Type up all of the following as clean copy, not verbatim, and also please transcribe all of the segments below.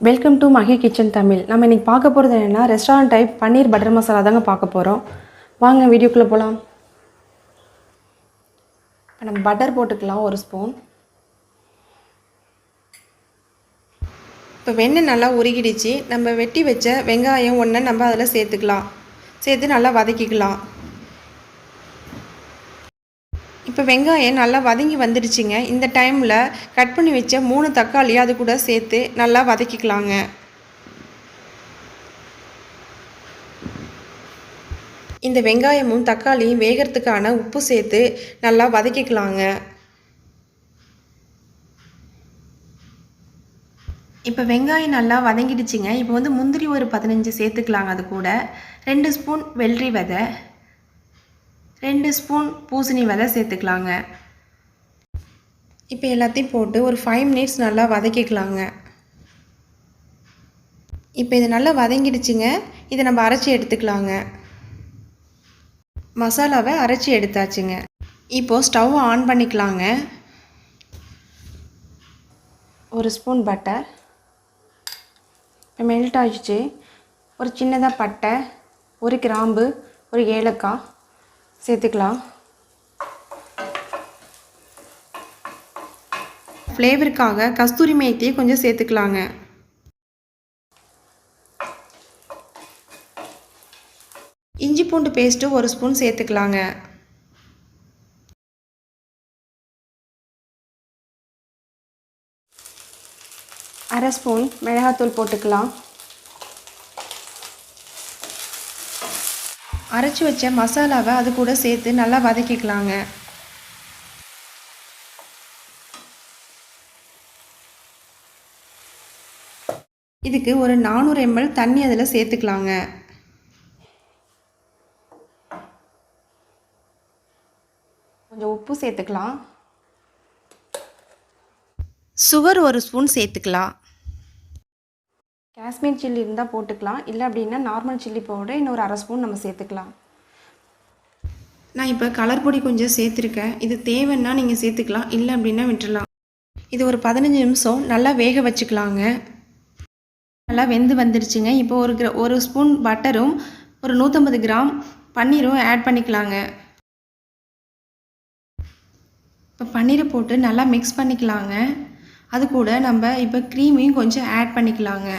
Welcome to Mahi kitchen Tamil. நம்ம இன்றைக்கி பார்க்க போகிறது என்னென்னா ரெஸ்டாரண்ட் டைப் பன்னீர் பட்டர் மசாலா தாங்க பார்க்க போகிறோம். வாங்க வீடியோக்குள்ளே போகலாம். இப்போ நம்ம பட்டர் போட்டுக்கலாம் 1 ஸ்பூன். இப்போ வெண்ணெய் நல்லா உருகிடுச்சு. நம்ம வெட்டி வச்ச வெங்காயம் ஒன்றை நம்ம அதில் சேர்த்து நல்லா வதக்கிக்கலாம். இப்போ வெங்காயம் நல்லா வதங்கி வந்துடுச்சுங்க. இந்த டைமில் கட் பண்ணி வச்ச 3 தக்காளி அது கூட சேர்த்து நல்லா வதக்கிக்கலாங்க. இந்த வெங்காயமும் தக்காளியும் வேகிறதுக்கான உப்பு சேர்த்து நல்லா வதக்கிக்கலாங்க. இப்போ வெங்காயம் நல்லா வதங்கிடுச்சுங்க. இப்போ முந்திரி ஒரு 15 சேர்த்துக்கலாங்க. அது கூட 2 ஸ்பூன் வெள்ளரி விதை, 2 ஸ்பூன் பூசணி விதை சேர்த்துக்கலாங்க. இப்போ எல்லாத்தையும் போட்டு ஒரு 5 மினிட்ஸ் நல்லா வதக்கிக்கலாங்க. இப்போ இது நல்லா வதங்கிடுச்சுங்க. இதை நம்ம அரைச்சி எடுத்துக்கலாங்க. மசாலாவை அரைச்சி எடுத்தாச்சுங்க. இப்போது ஸ்டவ் ஆன் பண்ணிக்கலாங்க. 1 ஸ்பூன் பட்டர் மெல்ட் ஆகிடுச்சு. ஒரு சின்னதாக பட்டை, 1 கிராம்பு, 1 ஏலக்காய் சேர்த்துக்கலாம். ஃப்ளேவருக்காக கஸ்தூரி மேத்தி கொஞ்சம் சேர்த்துக்கலாங்க. இஞ்சி பூண்டு பேஸ்ட்டு 1 ஸ்பூன் சேர்த்துக்கலாங்க. அரை ஸ்பூன் மிளகாத்தூள் போட்டுக்கலாம். அரைச்சி வச்ச மசாலாவை அது கூட சேர்த்து நல்லா வதக்கிக்கலாங்க. இதுக்கு ஒரு 400 ml தண்ணி அதில் சேர்த்துக்கலாங்க. கொஞ்சம் உப்பு சேர்த்துக்கலாம். சுகர் 1 ஸ்பூன் சேர்த்துக்கலாம். காஷ்மீர் சில்லி இருந்தால் போட்டுக்கலாம். இல்லை அப்படின்னா நார்மல் சில்லி பவுடர் இன்னொரு அரை ஸ்பூன் நம்ம சேர்த்துக்கலாம். நான் இப்போ கலர் பொடி கொஞ்சம் சேர்த்துருக்கேன். இது தேவைன்னா நீங்கள் சேர்த்துக்கலாம், இல்லை அப்படின்னா விட்டுடலாம். இது ஒரு 15 நிமிஷம் நல்லா வேக வச்சுக்கலாங்க. நல்லா வெந்து வந்துடுச்சுங்க. இப்போ ஒரு ஸ்பூன் பட்டரும் ஒரு 150 கிராம் பன்னீரும் ஆட் பண்ணிக்கலாங்க. இப்போ பன்னீரை போட்டு நல்லா மிக்ஸ் பண்ணிக்கலாங்க. அது கூட நம்ம இப்போ க்ரீமையும் கொஞ்சம் ஆட் பண்ணிக்கலாங்க.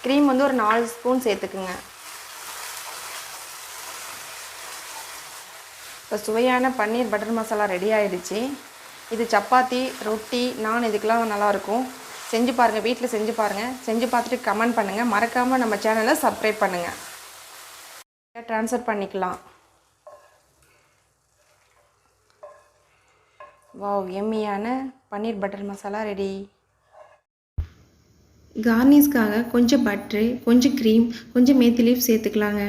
க்ரீம் ஒரு 4 ஸ்பூன் சேர்த்துக்குங்க. இப்போ சுவையான பன்னீர் பட்டர் மசாலா ரெடி ஆகிடுச்சு. இது சப்பாத்தி, ரொட்டி, நான் இதுக்கெலாம் நல்லாயிருக்கும். செஞ்சு பாருங்கள், வீட்டில் செஞ்சு பாருங்கள். செஞ்சு பார்த்துட்டு கமெண்ட் பண்ணுங்கள். மறக்காமல் நம்ம சேனலை சப்ஸ்கிரைப் பண்ணுங்கள். ட்ரான்ஸ்ஃபர் பண்ணிக்கலாம். வாவ், எம்மியான பன்னீர் பட்டர் மசாலா ரெடி. கார்னிஷ்காக கொஞ்சம் பட்டரு, கொஞ்சம் க்ரீம், கொஞ்சம் மேத்தி லீஃப் சேர்த்துக்கலாங்க.